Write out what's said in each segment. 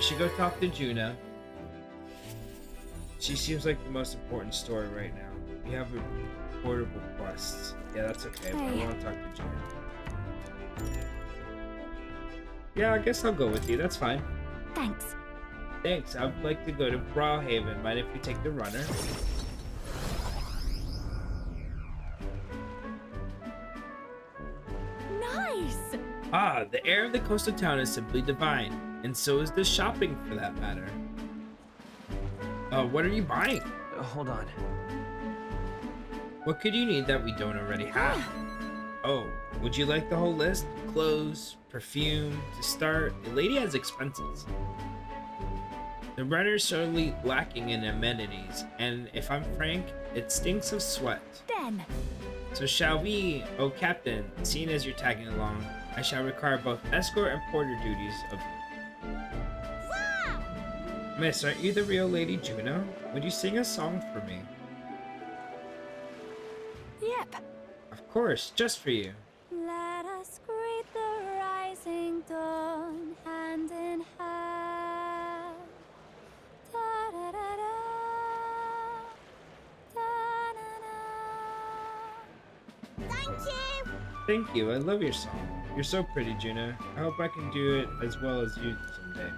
We should go talk to Juna. She seems like the most important story right now. We have a portable quest. Yeah, that's okay, but I want to talk to Juna. Yeah, I guess I'll go with you. That's fine. Thanks. Thanks. I would like to go to Brawlhaven. Mind if we take the runner? Nice! Ah, the air of the coastal town is simply divine. And so is the shopping, for that matter. What are you buying? Hold on. What could you need that we don't already have? Oh, would you like the whole list? Clothes, perfume, to start. The lady has expenses. The runner's sorely lacking in amenities, and if I'm frank, it stinks of sweat. Then. So shall we, oh captain, seeing as you're tagging along, I shall require both escort and porter duties of you. Miss, aren't you the real Lady Juno? Would you sing a song for me? Yep. Of course, just for you. Let us greet the rising dawn, hand in hand. Da da da da. Da da da. Thank you. Thank you, I love your song. You're so pretty, Juno. I hope I can do it as well as you someday.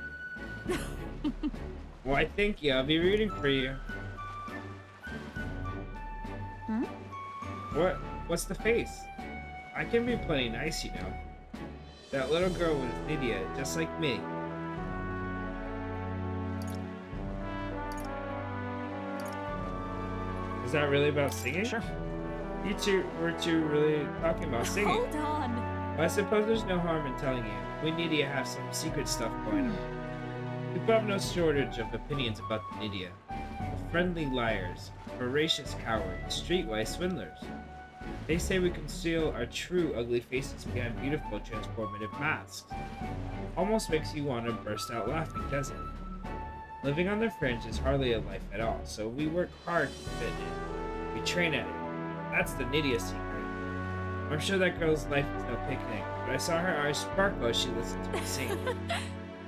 Why, thank you. I'll be rooting for you. Hmm? What's the face? I can be plenty nice, you know. That little girl was Lydia, just like me. Is that really about singing? Sure. You two were really talking about singing. Hold on. Well, I suppose there's no harm in telling you. We need to have some secret stuff going on. People have no shortage of opinions about the Nydia. Friendly liars, voracious cowards, streetwise swindlers. They say we conceal our true ugly faces behind beautiful transformative masks. Almost makes you want to burst out laughing, doesn't it? Living on the fringe is hardly a life at all, so we work hard to fit in. We train at it. That's the Nydia secret. I'm sure that girl's life is no picnic, but I saw her eyes sparkle as she listened to me sing.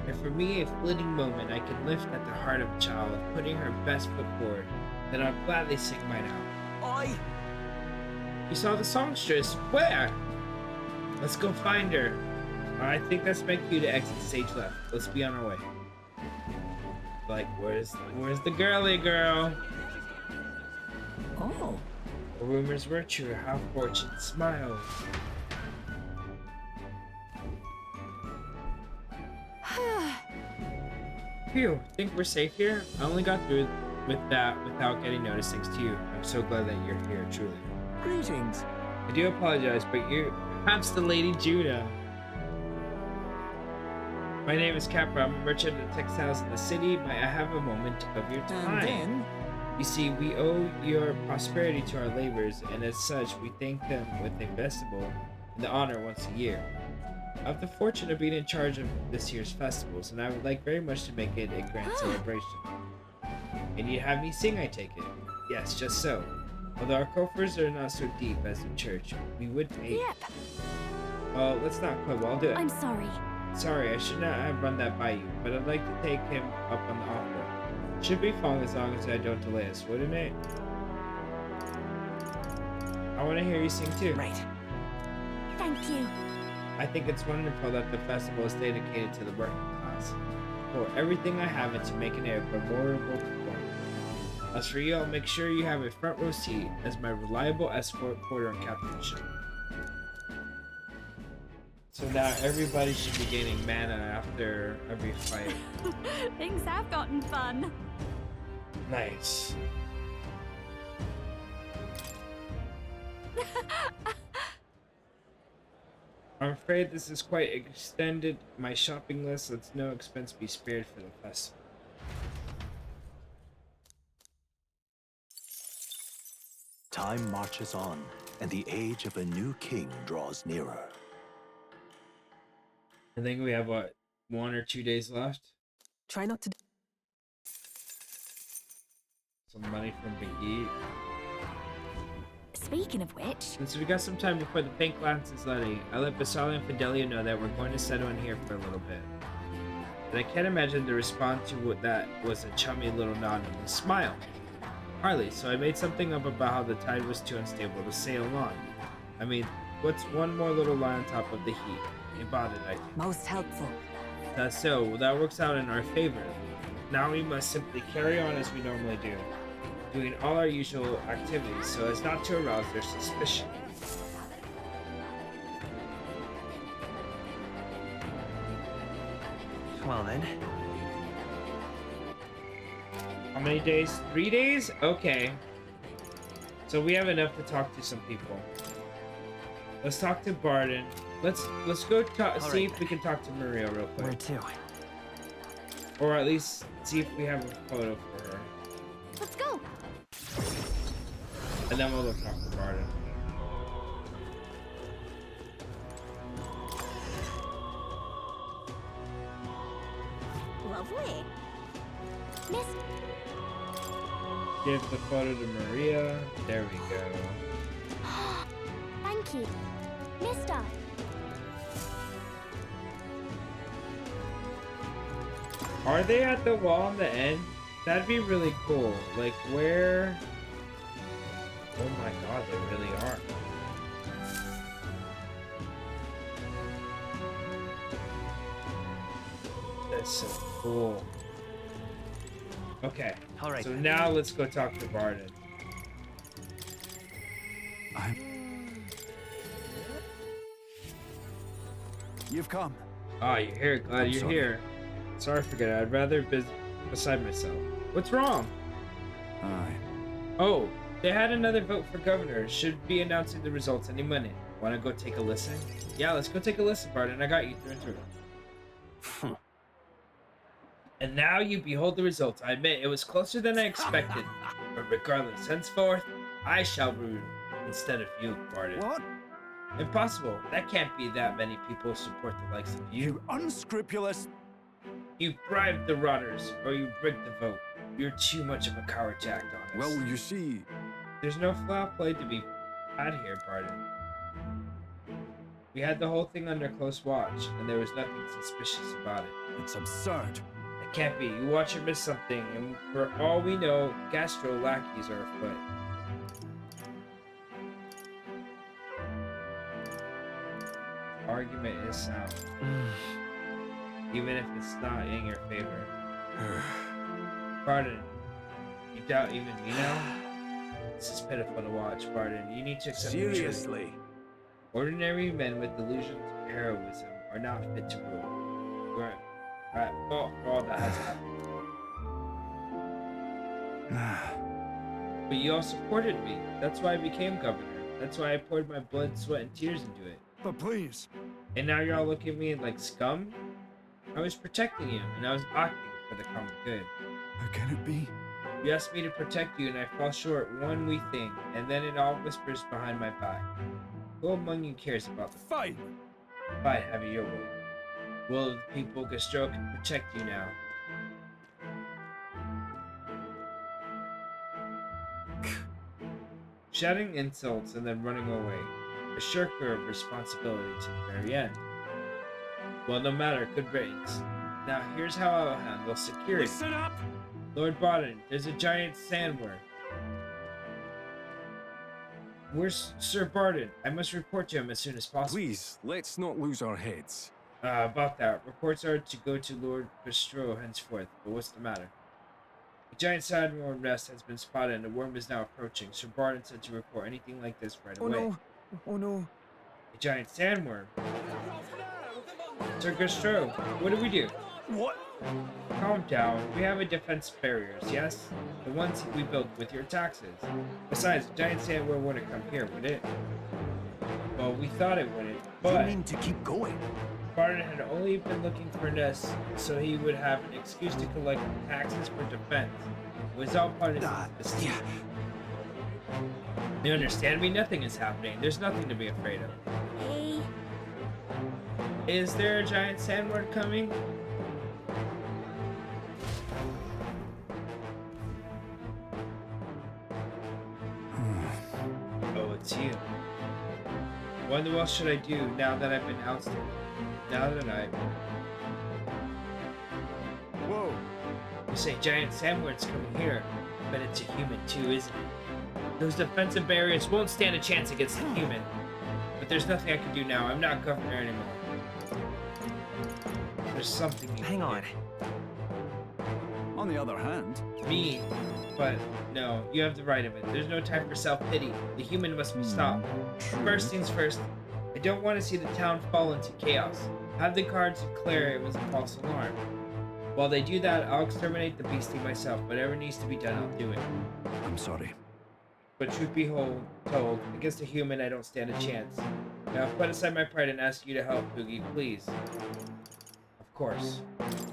And for me, a fleeting moment I can lift at the heart of a child, putting her best foot forward, then I'll gladly sing mine out. Oi! You saw the songstress? Where? Let's go find her. I think that's my cue to exit stage left. Let's be on our way. Like, where's the girly girl? Oh. The rumors were true, how fortune smiles. Phew, think we're safe here? I only got through with that without getting noticed thanks to you. I'm so glad that you're here, truly. Greetings. I do apologize, but you're perhaps the Lady Juno. My name is Capra. I'm a merchant of textiles in the city. May I have a moment of your time? And then? You see, we owe your prosperity to our labors, and as such, we thank them with a festival in the honor once a year. I have the fortune of being in charge of this year's festivals, and I would like very much to make it a grand celebration. And you'd have me sing, I take it? Yes, just so. Although our coffers are not so deep as the church, we would pay. Yep. Well, let's not quibble. I'll do it. I'm sorry. Sorry, I should not have run that by you, but I'd like to take him up on the offer. Should be fun as long as I don't delay us, wouldn't it? I want to hear you sing too. Right. Thank you. I think it's wonderful that the festival is dedicated to the working class. Pour everything I have into making it a memorable performance. As for you, I'll make sure you have a front row seat as my reliable escort, porter, and captainship. So now everybody should be gaining mana after every fight. Things have gotten fun. Nice. I'm afraid this is quite extended. My shopping list lets no expense be spared for the festival. Time marches on, and the age of a new king draws nearer. I think we have, what, 1 or 2 days left? Try not to. Some money from Big E. Speaking of which, Since we got some time before the pink lance is letting, I let Basali and Fidelio know that we're going to settle in here for a little bit. and I can't imagine to respond to what that was a chummy little nod and a smile. Hardly, so I made something up about how the tide was too unstable to sail on. I mean, what's one more little line on top of the heat? About it, I think. Most helpful. That's so. Well, that works out in our favor. Now we must simply carry on as we normally do, doing all our usual activities so as not to arouse their suspicion. Well then. How many days? 3 days? Okay. So we have enough to talk to some people. Let's talk to Barden. Let's go see if we can talk to Maria real quick. Where to? Or at least see if we have a photo for her. Let's go. And then we'll talk to Barden. Lovely. Miss. Give the photo to Maria. There we go. Thank you. Mister. Are they at the wall on the end? That'd be really cool. Like where? Oh my god, they really are. That's so cool. Okay. All right. So now let's go talk to Barden. You've come. Ah, you're here. Glad you're sorry. here. Sorry for getting. I'd rather be beside myself. What's wrong? Aye. Oh, they had another vote for governor. Should be announcing the results any minute. Wanna go take a listen? Yeah, let's go take a listen, Barden. I got you through and through. And now you behold the results. I admit it was closer than I expected. But regardless, henceforth, I shall rule instead of you, Barden. What? Impossible. That can't be that many people support the likes of you. You unscrupulous. You bribed the rotters, or you rigged the vote. You're too much of a coward to act honest. Well, you see. There's no foul play to be had here, Barden. We had the whole thing under close watch, and there was nothing suspicious about it. It's absurd. It can't be. You watch or miss something, and for all we know, gastro lackeys are afoot. Argument is sound, even if it's not in your favor. Barden, you doubt even me now? This is pitiful to watch, Barden. You need to accept the truth. Seriously. Ordinary men with delusions of heroism are not fit to rule. We're at fault for all that has happened. But you all supported me. That's why I became governor. That's why I poured my blood, sweat, and tears into it. But please. And now you're all looking at me like scum? I was protecting you, and I was acting for the common good. How can it be? You asked me to protect you, and I fall short one wee thing, and then it all whispers behind my back. Who among you cares about the Fine. Fine, have it your way. Will the people Gastro can protect you now? Shouting insults and then running away. A shirker of responsibility to the very end. Well, no matter, good riddance. Now here's how I'll handle security. Listen up. Lord Barden, there's a giant sandworm. Where's Sir Barden? I must report to him as soon as possible. Please, let's not lose our heads. About that. Reports are to go to Lord Gastro henceforth, but what's the matter? A giant sandworm nest has been spotted and the worm is now approaching. Sir Barden said to report anything like this right Oh away. no. Oh no. A giant sandworm. Sir Gastro, what do we do? What? Calm down. We have a defense barriers, yes? The ones we built with your taxes. Besides, the giant sandworm wouldn't come here, would it? Well, we thought it wouldn't, You but mean to keep going? Barden had only been looking for nests so he would have an excuse to collect taxes for defense. It was all part of his scheme. You understand me? Nothing is happening. There's nothing to be afraid of. Hey. Is there a giant sandworm coming? Oh, it's you. What else should I do now that I've been ousted? Now that You say giant sandworms coming here, but it's a human too, isn't it? Those defensive barriers won't stand a chance against the human. But there's nothing I can do now. I'm not governor anymore. There's something you Hang can on. On the other hand, do. Me, but no, you have the right of it. There's no time for self-pity. The human must be stopped. First things first, I don't want to see the town fall into chaos. Have the guards declare it was a false alarm. While they do that, I'll exterminate the beastie myself. Whatever needs to be done, I'll do it. I'm sorry. But truth be told, against a human, I don't stand a chance. Now, put aside my pride and ask you to help, Poogie, please. Of course.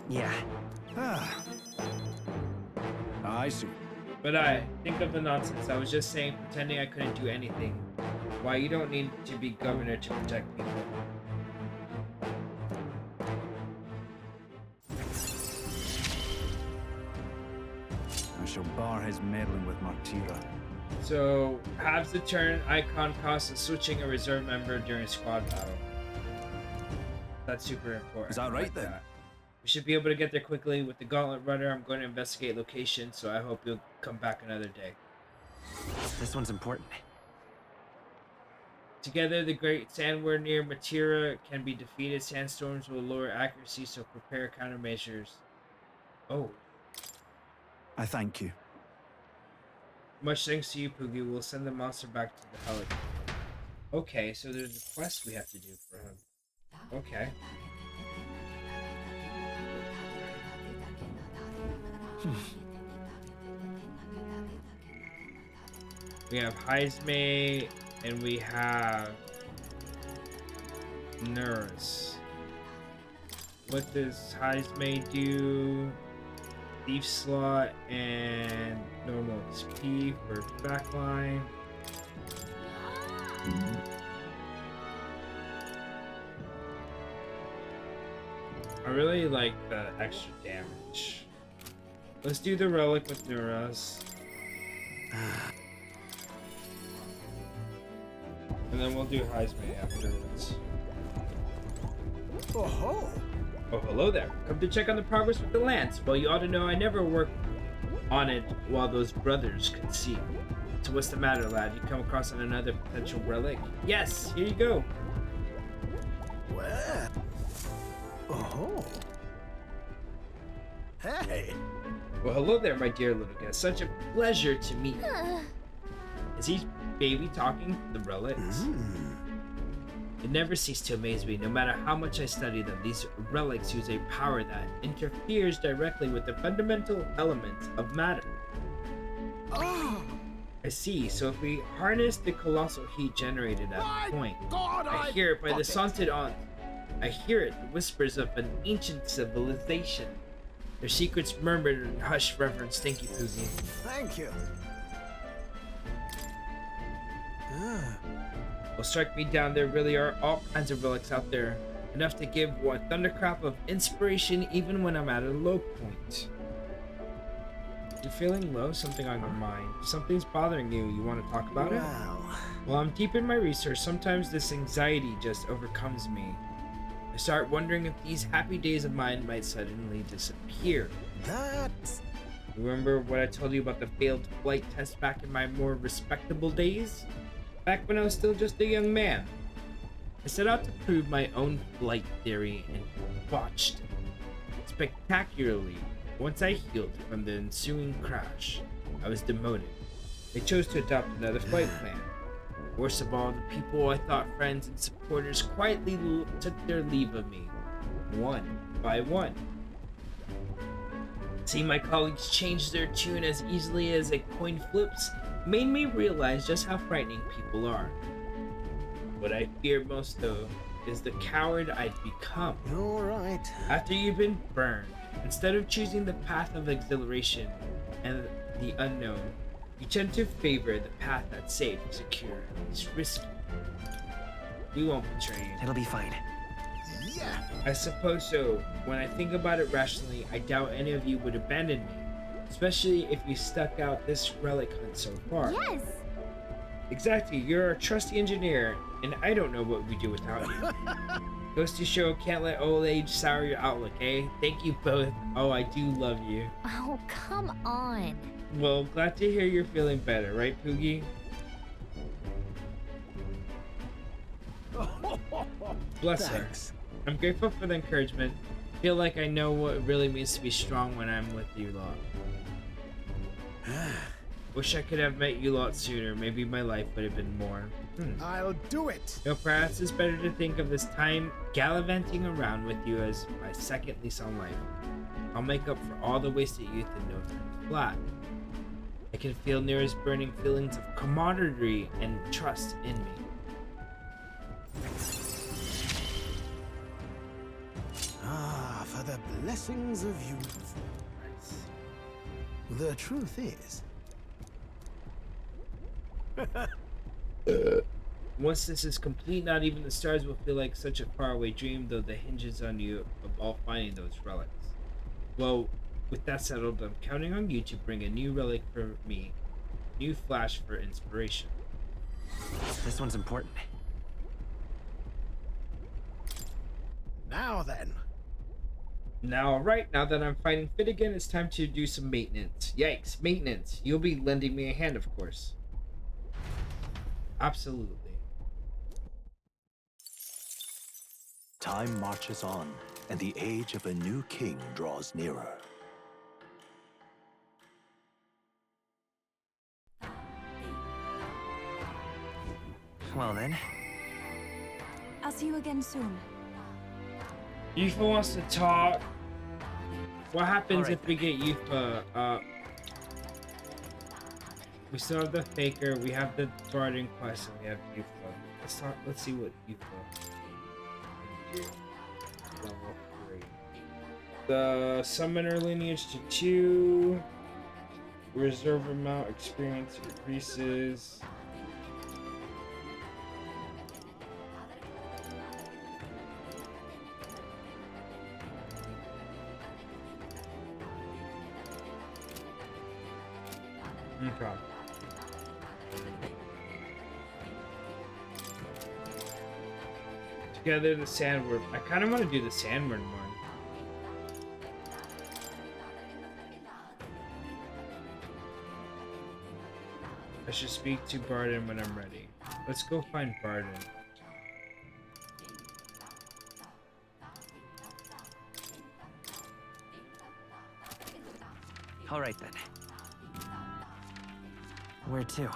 Yeah. Ah. I see. But think of the nonsense. I was just saying, pretending I couldn't do anything. Why, you don't need to be governor to protect people. I shall bar his meddling with Martira. So, halves the turn icon cost of switching a reserve member during squad battle. That's super important. Is that I right like then? that. We should be able to get there quickly. With the gauntlet runner, I'm going to investigate location, so I hope you'll come back another day. This one's important. Together, the great sandworm near Matira can be defeated. Sandstorms will lower accuracy, so prepare countermeasures. Oh. I thank you. Much thanks to you, Poogie. We'll send the monster back to the Helic. Okay, so there's a quest we have to do for him. Okay. We have Heisme, and we have Nurse. What does Heisme do? Thief slot and normal XP for backline. I really like the extra damage. Let's do the relic with Nuras. And then we'll do Heisme afterwards. Oh ho! Oh, hello there. Come to check on the progress with the lance. Well, you ought to know I never worked on it while those brothers could see. So what's the matter, lad? You come across another potential relic? Yes, here you go. Where? Oh. Hey! Well, hello there, my dear little guest. Such a pleasure to meet you. Is he baby talking the relics? It never ceased to amaze me. No matter how much I study them, these relics use a power that interferes directly with the fundamental elements of matter. Oh! I see. So if we harness the colossal heat generated at a point, God, I hear it by the Saunted Aunt. I hear it, the whispers of an ancient civilization. Their secrets murmured in hush, Reverend Stinky Poogie. Thank you. Well, strike me down, there really are all kinds of relics out there. Enough to give one thundercrap of inspiration even when I'm at a low point. You're feeling low? Something on your mind? Something's bothering you. You want to talk about it? Well, I'm deep in my research. Sometimes this anxiety just overcomes me. I start wondering if these happy days of mine might suddenly disappear. Remember what I told you about the failed flight test back in my more respectable days? Back when I was still just a young man. I set out to prove my own flight theory and botched it spectacularly. Once I healed from the ensuing crash, I was demoted. They chose to adopt another flight plan. Worst of all, the people I thought friends and supporters quietly took their leave of me, one by one. Seeing my colleagues change their tune as easily as a coin flips made me realize just how frightening people are. What I fear most, though, is the coward I'd become. All right. After you've been burned, instead of choosing the path of exhilaration and the unknown, you tend to favor the path that's safe, secure, and least risky. We won't betray you. It'll be fine. Yeah! I suppose so. When I think about it rationally, I doubt any of you would abandon me, especially if you stuck out this relic hunt so far. Yes! Exactly, you're a trusty engineer, and I don't know what we'd do without you. Goes to show can't let old age sour your outlook, eh? Thank you both. Oh, I do love you. Oh, come on. Well, glad to hear you're feeling better, right, Poogie? Bless Thanks. her. I'm grateful for the encouragement. Feel like I know what it really means to be strong when I'm with you lot. Wish I could have met you lot sooner. Maybe my life would have been more. I'll do it. Though perhaps it's better to think of this time gallivanting around with you as my second lease on life. I'll make up for all the wasted youth in no time flat. I can feel Nira's burning feelings of camaraderie and trust in me. Ah, for the blessings of youth. The truth is, Once this is complete, not even the stars will feel like such a faraway dream, though the hinges on you of all finding those relics. Well, with that settled, I'm counting on you to bring a new relic for me. New flash for inspiration. This one's important. now then. Now, alright, now that I'm fighting fit again, it's time to do some maintenance. Yikes, maintenance. You'll be lending me a hand, of course. Absolutely. Time marches on, and the age of a new king draws nearer. Well then, I'll see you again soon. Yufa wants to talk. What happens Alright if we get Yufa? We still have the Faker, we have the Garden Quest, and we have Yufa. Let's see what Yufa can do. Level 3. The Summoner lineage to 2. Reserve amount experience increases. Okay. Together the Sandward. I kind of want to do the Sandward one. I should speak to Barden when I'm ready. Let's go find Barden. alright then. Where to?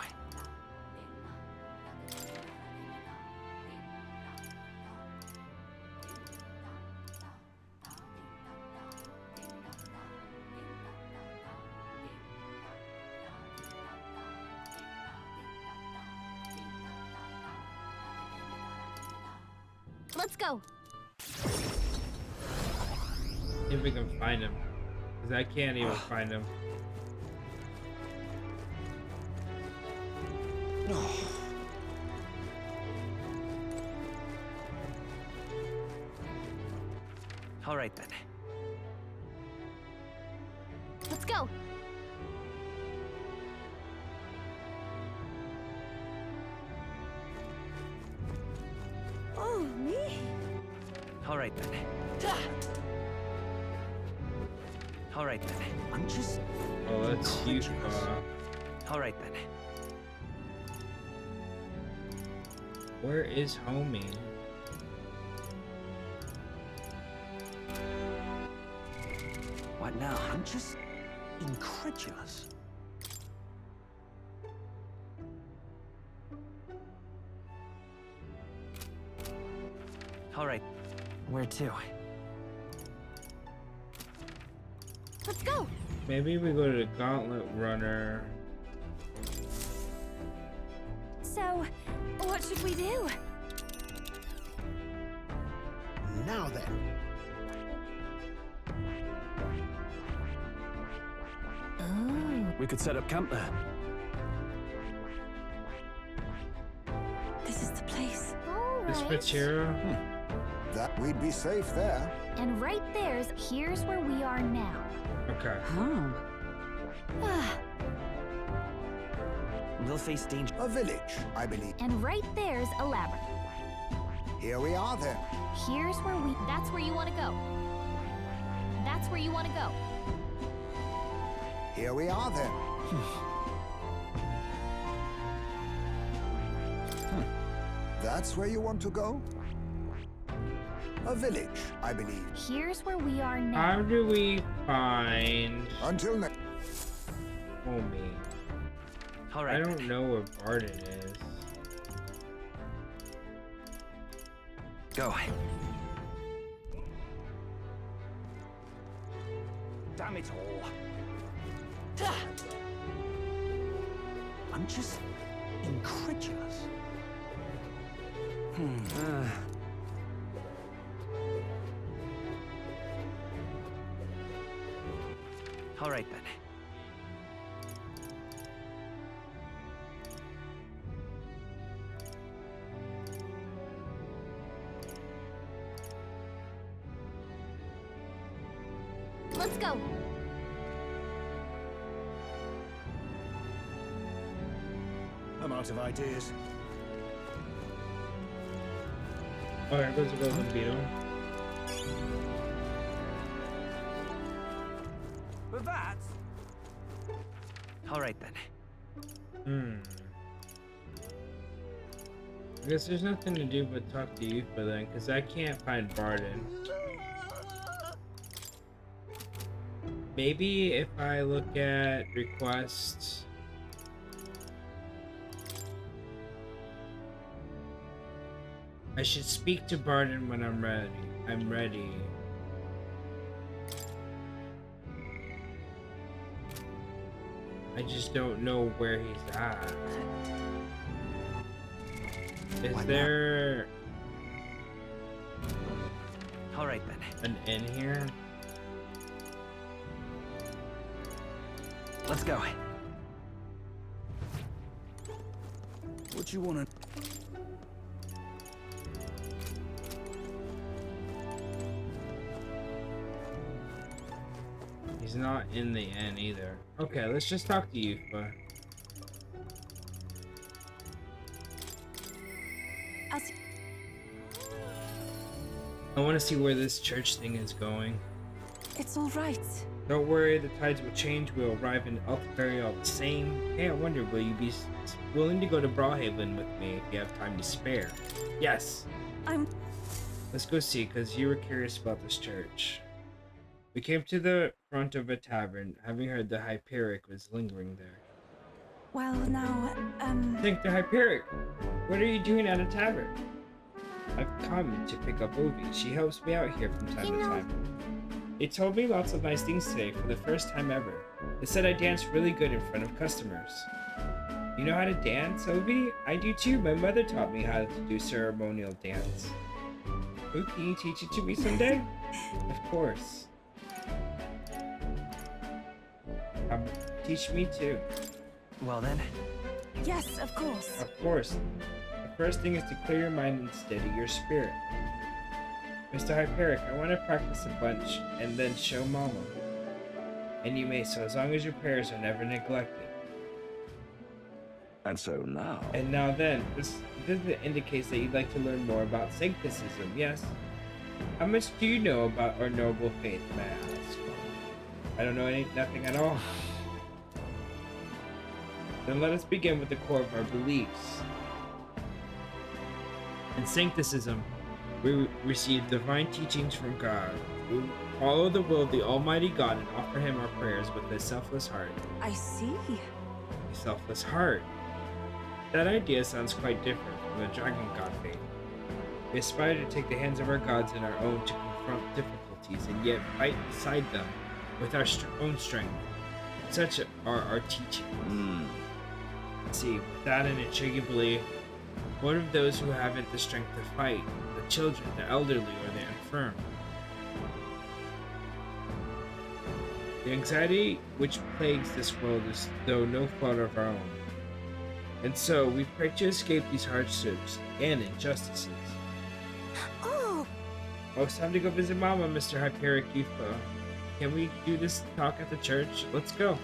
Let's go. See if we can find him. Because I can't even find him. Alright then. Let's go. Oh, me? Alright then. Alright then. I'm just... Oh, that's Yufa. Alright then. Where is homie? What now? I'm just incredulous. Alright. Where to? Let's go. Maybe we go to the Gauntlet Runner. So, what should we do? Now then. Oh, We could set up camp there. this is the place. This Alright. Patera? That we'd be safe there. And right here's where we are now. Okay. Ah, We'll face danger. A village, I believe. and right there's a labyrinth. Here we are then. Here's where we. That's where you want to go. That's where you want to go. Here we are then. That's where you want to go? A village, I believe. Here's where we are now. How do we find Until next. Homie? All I right. don't know where Barden is. Go. Damn it all. I'm just incredulous. All right then. Let's go. I'm out of ideas. Oh, here goes the golden beetle. With that. All right then. I guess there's nothing to do but talk to Yufa then, because I can't find Barden. Maybe if I look at requests. I should speak to Barden when I'm ready. I'm ready. I just don't know where he's at. Is Why not? there All right then. an inn here? Let's go. What you wanna? He's not in the inn either. Okay, let's just talk to Yufa. As I want to see where this church thing is going. it's all right. Don't worry, the tides will change. We'll arrive in Elfberry all the same. Hey, I wonder, will you be willing to go to Brawhaven with me if you have time to spare? Yes. I'm. Let's go see, because you were curious about this church. We came to the front of a tavern, having heard the Hyperic was lingering there. Well, now, Think the Hyperic! What are you doing at a tavern? I've come to pick up Ovi. She helps me out here from time to time. They told me lots of nice things today for the first time ever. They said I danced really good in front of customers. You know how to dance, Ovi? I do too. My mother taught me how to do ceremonial dance. Ooh, can you teach it to me someday? Of course. Teach me too. Well then. Yes, of course. Of course. The first thing is to clear your mind and steady your spirit. Mr. Hyperic, I want to practice a bunch and then show Mama. And you may, so as long as your prayers are never neglected. And so now. And now then, this indicates that you'd like to learn more about sancticism, yes? How much do you know about our noble faith, may I ask? I don't know nothing at all. Then let us begin with the core of our beliefs. In sancticism, we receive divine teachings from God. We follow the will of the Almighty God and offer Him our prayers with a selfless heart. I see. A selfless heart. That idea sounds quite different from the Dragon God faith. We aspire to take the hands of our gods in our own to confront difficulties and yet fight beside them with our own strength. Such are our teachings. See, with that an intriguing belief, what of those who haven't the strength to fight? The children, the elderly, or the infirm? The anxiety which plagues this world is though no fault of our own. And so we pray to escape these hardships and injustices. Oh, Oh, it's time to go visit Mama, Mr. Hyperic Yufa. Can we do this talk at the church? Let's go.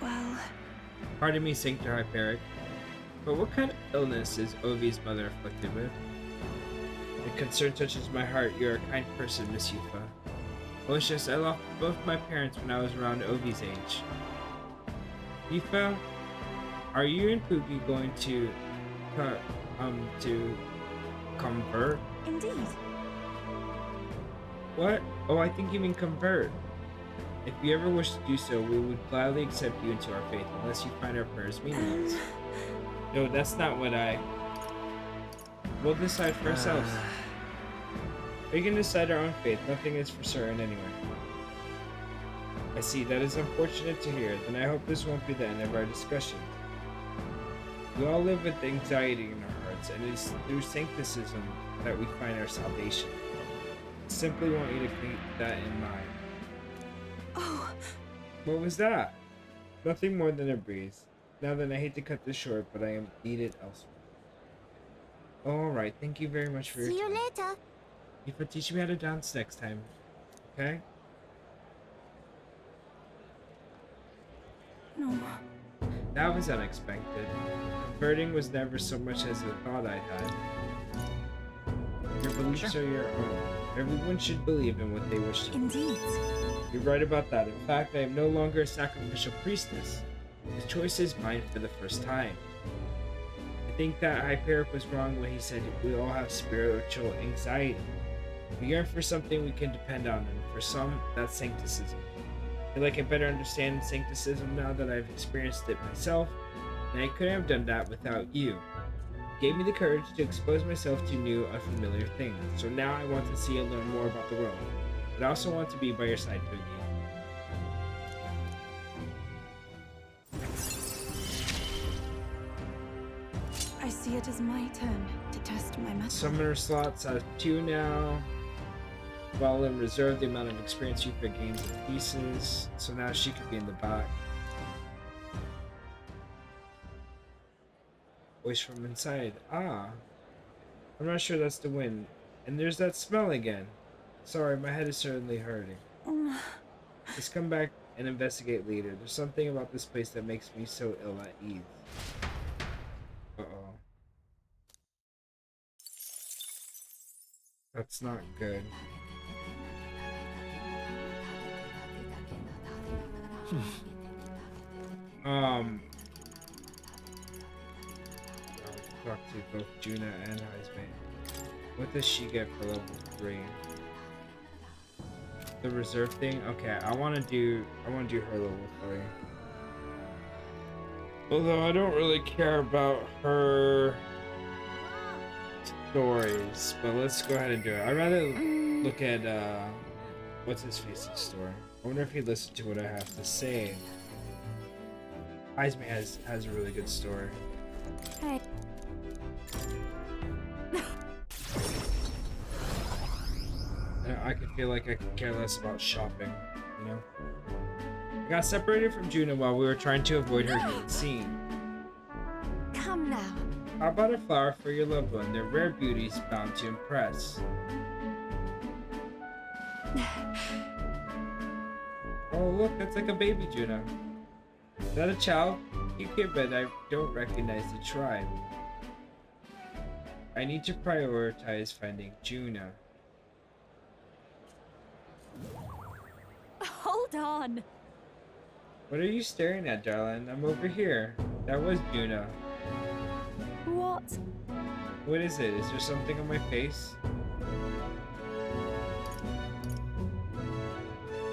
well, Pardon me, Sanctor Hyperic. But what kind of illness is Ovi's mother afflicted with? The concern touches my heart. You're a kind person, Miss Yufa. Aloysius, I lost both my parents when I was around Ovi's age. Yufa, are you and Poogie going to convert? Indeed. What? Oh, I think you mean convert. If you ever wish to do so, we would gladly accept you into our faith, unless you find our prayers meaningless. No, that's not what I... We'll decide for ourselves. We can decide our own fate. Nothing is for certain anyway. I see. That is unfortunate to hear. Then I hope this won't be the end of our discussion. We all live with anxiety in our hearts, and it is through sancticism that we find our salvation. I simply want you to keep that in mind. Oh. What was that? Nothing more than a breeze. Now then, I hate to cut this short, but I am needed elsewhere. Alright, thank you very much for your time. See you later. You can teach me how to dance next time. Okay? No. That was unexpected. Converting was never so much as a thought I had. Your beliefs are your own. Everyone should believe in what they wish to. Indeed. You're right about that. In fact, I am no longer a sacrificial priestess. The choice is mine for the first time. I think that Hyperic was wrong when he said we all have spiritual anxiety. We yearn for something we can depend on, and for some, that's sancticism. I feel like I better understand sancticism now that I've experienced it myself, and I couldn't have done that without you. You gave me the courage to expose myself to new, unfamiliar things, so now I want to see and learn more about the world. But I also want to be by your side, Poogie. I see it as my turn to test my mettle. Summoner slots have 2 now. While in reserve, the amount of experience you pick gains in pieces. So now she could be in the back. Voice from inside. Ah. I'm not sure that's the wind. And there's that smell again. Sorry, my head is certainly hurting. Let's come back and investigate later. There's something about this place that makes me so ill at ease. Uh-oh. That's not good. I'll talk to both Juna and Heisman. What does she get for level 3? The reserve thing? Okay, I wanna do her level 3. Although I don't really care about her stories, but let's go ahead and do it. I'd rather look at what's his face's story. I wonder if he listened to what I have to say. Heisman has a really good story. Hey. I could feel like I could care less about shopping, you know? I got separated from Juna while we were trying to avoid her getting seen. Come now. How about a flower for your loved one? They're rare beauties bound to impress. Oh look, that's like a baby Juna. Is that a child? You kid, but I don't recognize the tribe. I need to prioritize finding Juna. Hold on. What are you staring at, darling? I'm over here. That was Juna. What? What is it? Is there something on my face?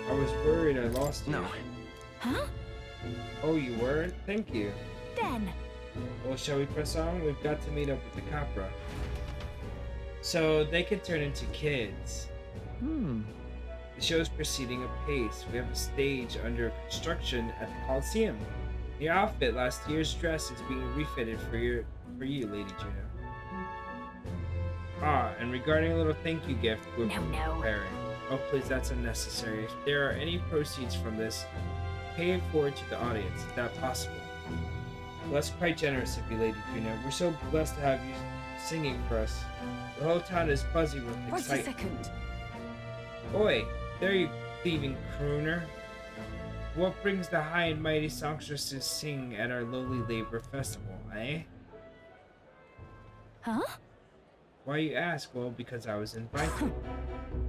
I was worried I lost you. No. Huh? Oh, you weren't? Thank you. Then. Well, shall we press on? We've got to meet up with the Capra. So they can turn into kids. The show is proceeding apace. We have a stage under construction at the Coliseum. Your outfit, last year's dress, is being refitted for you, Lady Juna. Ah, and regarding a little thank you gift we're preparing. Oh, please, that's unnecessary. If there are any proceeds from this, pay it forward to the audience, if that's possible. Well, that's quite generous of you, Lady Juna. We're so blessed to have you singing for us. The whole town is buzzing with Wait a excitement. second. Oi, there you thieving crooner. What brings the high and mighty songstress to sing at our lowly labor festival, eh? Huh? Why you ask? Well, because I was invited.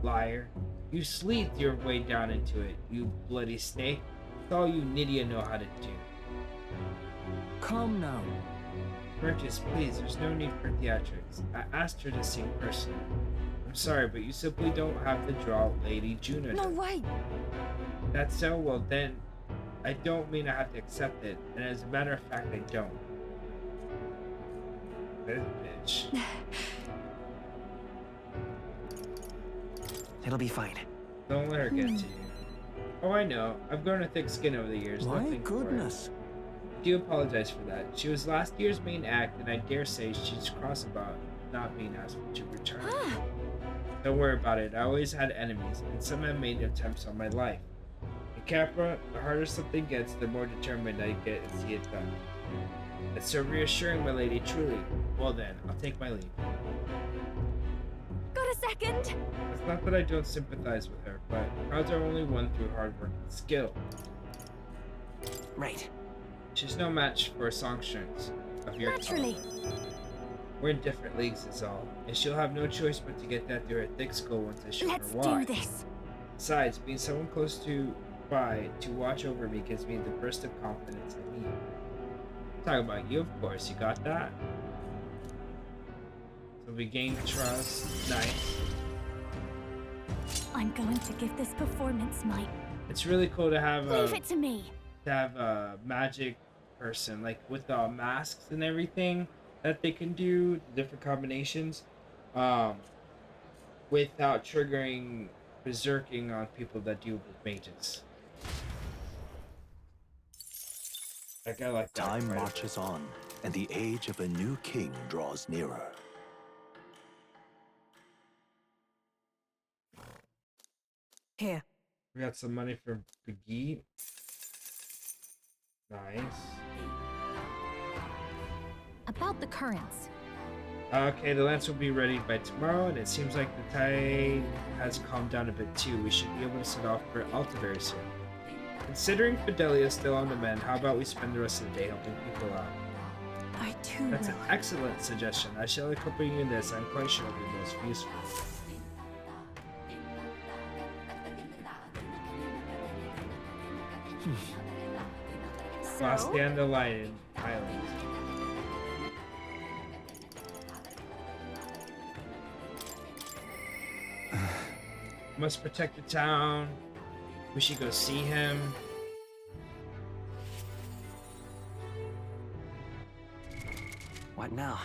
Liar. You sleethed your way down into it, you bloody snake. It's all you Nydia know how to do. Come now. Burgess, please, there's no need for theatrics. I asked her to sing personally. I'm sorry, but you simply don't have the draw Lady Juno No does. way. That's so? Well then, I don't mean I have to accept it, and as a matter of fact, I don't. This bitch. It'll be fine. Don't let her get to you. Oh, I know. I've grown a thick skin over the years. My Nothing for it. goodness. I do apologize for that. She was last year's main act, and I dare say she's cross about not being asked to return. Don't worry about it. I always had enemies, and some have made attempts on my life. In Capra, the harder something gets, the more determined I get and see it done. It's so reassuring, my lady, truly. Well then, I'll take my leave. Got a second? It's not that I don't sympathize with her, but crowds are only won through hard work and skill. Right. She's no match for a songstress of your Naturally. caliber. We're in different leagues is all, and she'll have no choice but to get that through her thick skull once I show Let's her why. do this. Besides, being someone close by to watch over me gives me the burst of confidence I need. Talk about you, of course. You got that? So we gain trust. Nice. I'm going to give this performance my... It's really cool to have Leave it to me. a magic person, like with the masks and everything that they can do, different combinations, without triggering berserking on people that deal with mages. Like, I like that. Time right? marches on, and the age of a new king draws nearer. Here. We got some money from Poogie. Nice. About the currents. Okay, the lance will be ready by tomorrow, and it seems like the tide has calmed down a bit too. We should be able to set off for Alta very soon. Considering Fidelia is still on the mend, how about we spend the rest of the day helping people out? I too That's an will. excellent suggestion. I shall accompany you in this. I'm quite sure it'll be most useful. Lost Dandelion Island. Must protect the town. We should go see him. What now?